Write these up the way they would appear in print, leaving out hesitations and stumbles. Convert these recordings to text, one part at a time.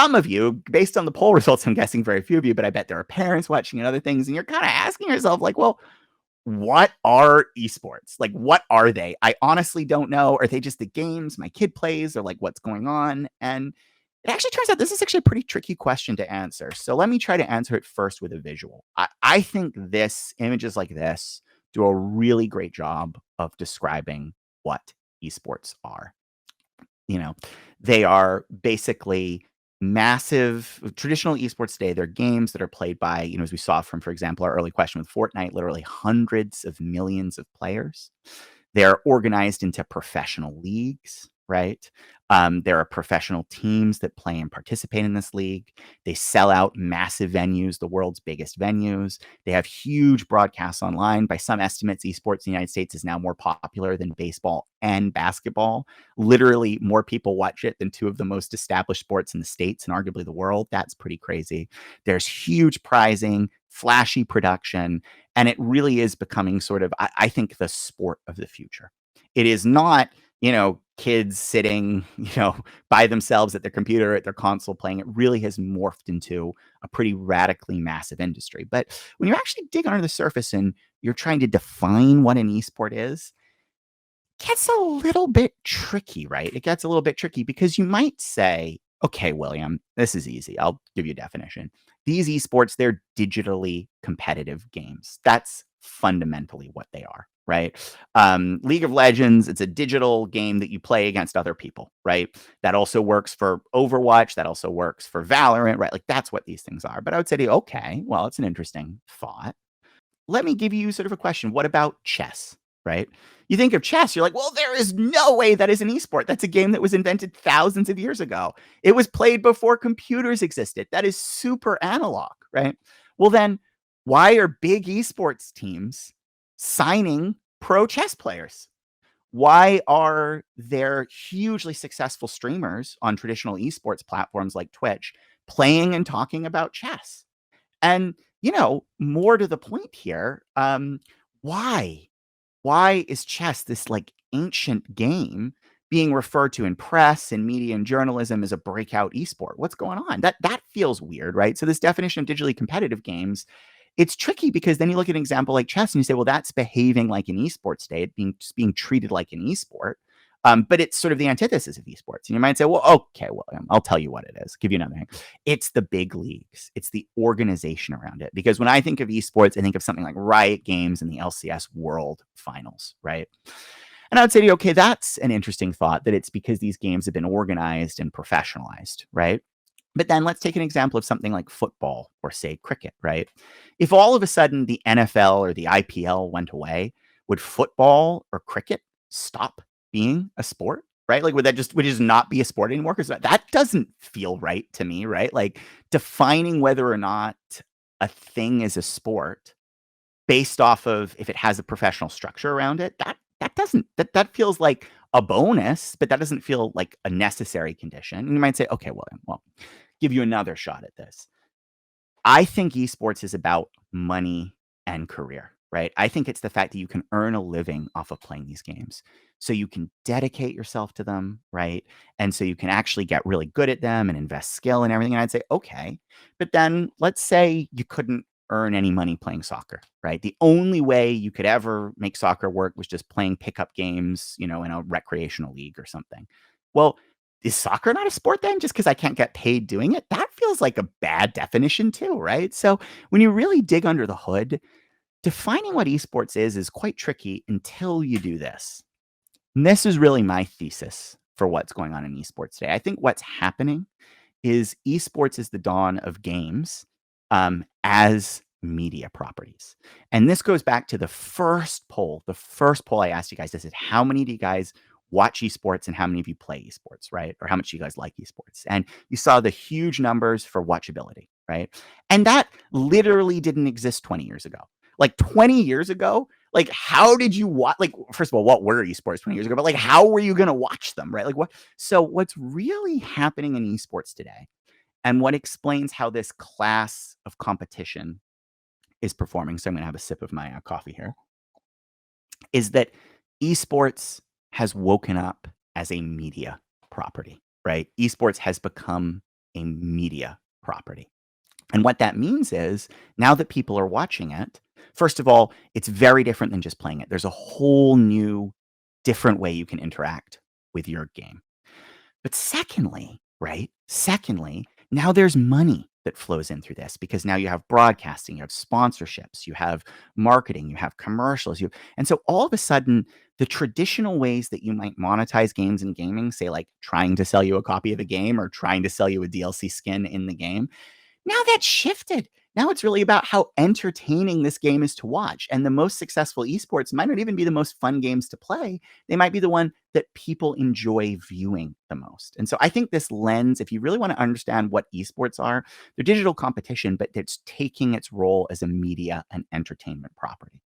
some of you, based on the poll results, I'm guessing very few of you, but I bet there are parents watching and other things, and you're kind of asking yourself, like, well, what are esports? Like, what are they? I honestly don't know. Are they just the games my kid plays, or like what's going on? And it actually turns out this is actually a pretty tricky question to answer. So let me try to answer it first with a visual. I think images like this do a really great job of describing what esports are. They are basically massive traditional esports today. They're games that are played by, as we saw from, for example, our early question with Fortnite, literally hundreds of millions of players. They're organized into professional leagues, right? There are professional teams that play and participate in this league. They sell out massive venues, the world's biggest venues. They have huge broadcasts online. By some estimates, esports in the United States is now more popular than baseball and basketball. Literally, more people watch it than two of the most established sports in the States and arguably the world. That's pretty crazy. There's huge prizing, flashy production, and it really is becoming sort of, I think, the sport of the future. It is not, kids sitting, by themselves at their computer, at their console playing. It really has morphed into a pretty radically massive industry. But when you actually dig under the surface and you're trying to define what an esport is, it gets a little bit tricky, right? It gets a little bit tricky because you might say, okay, William, this is easy. I'll give you a definition. These esports, they're digitally competitive games. That's fundamentally what they are, right? League of Legends, it's a digital game that you play against other people, right? That also works for Overwatch. That also works for Valorant, right? Like, that's what these things are. But I would say to you, okay, well, it's an interesting thought. Let me give you sort of a question. What about chess, right? You think of chess, you're like, well, there is no way that is an esport. That's a game that was invented thousands of years ago. It was played before computers existed. That is super analog, right? Well, then why are big esports teams signing pro chess players? Why are there hugely successful streamers on traditional esports platforms like Twitch playing and talking about chess? And, more to the point here, why? Why is chess, this like ancient game, being referred to in press and media and journalism as a breakout esport? What's going on? That feels weird, right? So this definition of digitally competitive games, it's tricky because then you look at an example like chess and you say, well, that's behaving like an esports state, being treated like an esport. But it's sort of the antithesis of esports. And you might say, well, okay, William, I'll tell you what it is. Give you another thing. It's the big leagues. It's the organization around it. Because when I think of esports, I think of something like Riot Games and the LCS World Finals, right? And I would say to you, okay, that's an interesting thought, that it's because these games have been organized and professionalized, right? But then let's take an example of something like football or, say, cricket, right? If all of a sudden the NFL or the IPL went away, would football or cricket stop being a sport, right? Like, would just not be a sport anymore? Because that doesn't feel right to me, right? Like, defining whether or not a thing is a sport based off of if it has a professional structure around it, that feels like a bonus, but that doesn't feel like a necessary condition. And you might say, okay, well, give you another shot at this. I think esports is about money and career, right? I think it's the fact that you can earn a living off of playing these games. So you can dedicate yourself to them, right? And so you can actually get really good at them and invest skill and everything. And I'd say, okay. But then let's say you couldn't earn any money playing soccer, right? The only way you could ever make soccer work was just playing pickup games, in a recreational league or something. Well, is soccer not a sport then, just because I can't get paid doing it? That feels like a bad definition too, right? So when you really dig under the hood, defining what esports is quite tricky until you do this. And this is really my thesis for what's going on in esports today. I think what's happening is esports is the dawn of games as media properties. And this goes back to the first poll. The first poll I asked you guys, is how many do you guys watch esports and how many of you play esports, right? Or how much do you guys like esports? And you saw the huge numbers for watchability, right? And that literally didn't exist 20 years ago. Like 20 years ago, like, how did you watch? Like, first of all, what were esports 20 years ago? But like, how were you going to watch them, right? Like, what? So what's really happening in esports today, and what explains how this class of competition is performing, so I'm going to have a sip of my coffee here, is that esports has woken up as a media property, right? Esports has become a media property. And what that means is now that people are watching it, first of all, it's very different than just playing it. There's a whole new, different way you can interact with your game. But secondly, right? Secondly, now there's money that flows in through this because now you have broadcasting, you have sponsorships, you have marketing, you have commercials, and so all of a sudden, the traditional ways that you might monetize games in gaming, say like trying to sell you a copy of a game or trying to sell you a DLC skin in the game, now that's shifted. Now it's really about how entertaining this game is to watch. And the most successful esports might not even be the most fun games to play. They might be the one that people enjoy viewing the most. And so I think this lens, if you really want to understand what esports are, they're digital competition, but it's taking its role as a media and entertainment property.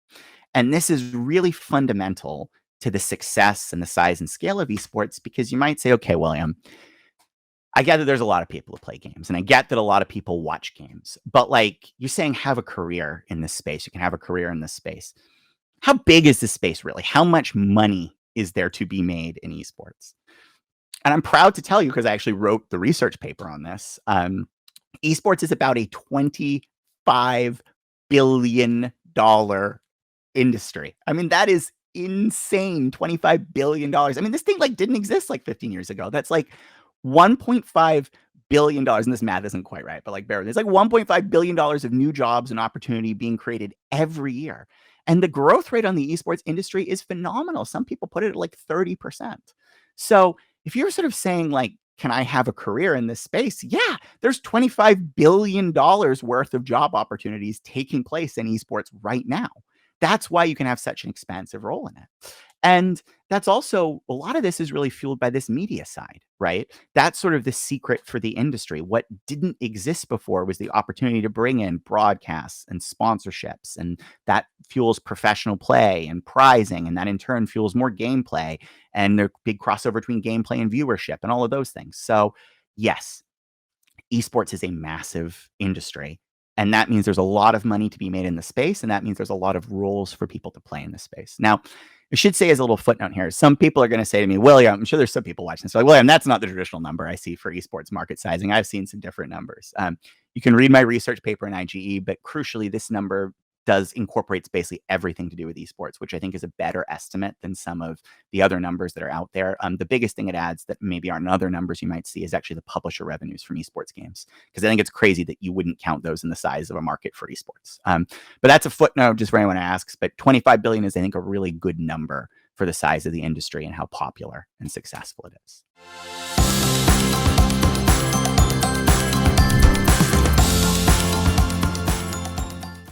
And this is really fundamental to the success and the size and scale of esports because you might say, okay, William, I get that there's a lot of people who play games, and I get that a lot of people watch games, but like you're saying, have a career in this space. You can have a career in this space. How big is this space really? How much money is there to be made in esports? And I'm proud to tell you, because I actually wrote the research paper on this. Esports is about a $25 billion industry. I mean, that is insane. $25 billion. I mean, this thing like didn't exist like 15 years ago. That's like $1.5 billion, and this math isn't quite right, but like bear with me. It's like $1.5 billion of new jobs and opportunity being created every year. And the growth rate on the esports industry is phenomenal. Some people put it at like 30%. So if you're sort of saying like, can I have a career in this space? Yeah, there's $25 billion worth of job opportunities taking place in esports right now. That's why you can have such an expansive role in it. And that's also, a lot of this is really fueled by this media side, right? That's sort of the secret for the industry. What didn't exist before was the opportunity to bring in broadcasts and sponsorships, and that fuels professional play and prizing, and that in turn fuels more gameplay, and the big crossover between gameplay and viewership and all of those things. So yes, esports is a massive industry. And that means there's a lot of money to be made in the space. And that means there's a lot of roles for people to play in the space. Now, I should say as a little footnote here, some people are going to say to me, William, I'm sure there's some people watching this. So like, William, that's not the traditional number I see for esports market sizing. I've seen some different numbers. You can read my research paper in IGE, but crucially, this number incorporates basically everything to do with esports, which I think is a better estimate than some of the other numbers that are out there. The biggest thing it adds that maybe aren't other numbers you might see is actually the publisher revenues from esports games, because I think it's crazy that you wouldn't count those in the size of a market for esports. But that's a footnote just for anyone who asks. But 25 billion is, I think, a really good number for the size of the industry and how popular and successful it is.